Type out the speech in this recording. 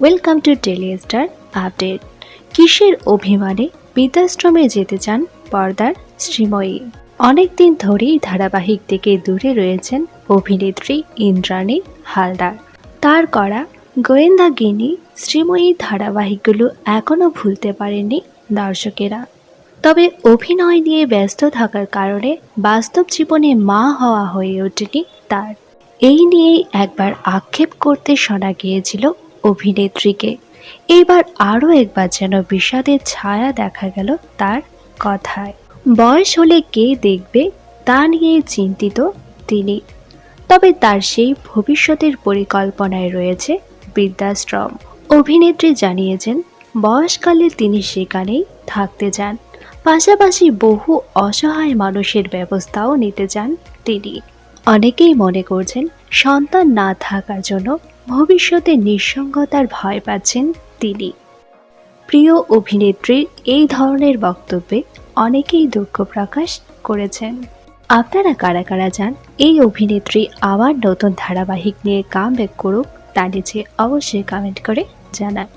Welcome to daily star update. কিসের অভিমানে বৃদ্ধাশ্রমে যেতে চান পর্দার শ্রীময়ী? অনেকদিন ধরেই ধারাবাহিক থেকে দূরে রয়েছেন অভিনেত্রী ইন্দ্রাণী হালদার। তার করা গোয়েন্দাগিনী শ্রীময়ী ধারাবাহিকগুলো এখনও ভুলতে পারেননি দর্শকেরা। তবে অভিনয় নিয়ে ব্যস্ত থাকার কারণে বাস্তব জীবনে মা হওয়া হয়ে ওঠেনি তার। এই নিয়েই একবার আক্ষেপ করতে শোনা গিয়েছিল অভিনেত্রীকে। এইবার আরও একবার যেন বিষাদের ছায়া দেখা গেল তার কথায়। বয়স হলে কে দেখবে তা নিয়ে চিন্তিত তিনি। তবে তার সেই ভবিষ্যতের পরিকল্পনায় রয়েছে বৃদ্ধাশ্রম। অভিনেত্রী জানিয়েছেন বয়সকালে তিনি সেখানেই থাকতে চান, পাশাপাশি বহু অসহায় মানুষের ব্যবস্থাও নিতে চান তিনি। অনেকেই মনে করছেন সন্তান না থাকার জন্য ভবিষ্যতে নিঃসঙ্গতার ভয় পাচ্ছেন তিনি। প্রিয় অভিনেত্রীর এই ধরনের বক্তব্যে অনেকেই দুঃখ প্রকাশ করেছেন। আপনারা কারা কারা চান এই অভিনেত্রী আবার নতুন ধারাবাহিক নিয়ে কামব্যাক করুক তা নিচে অবশ্যই কমেন্ট করে জানান।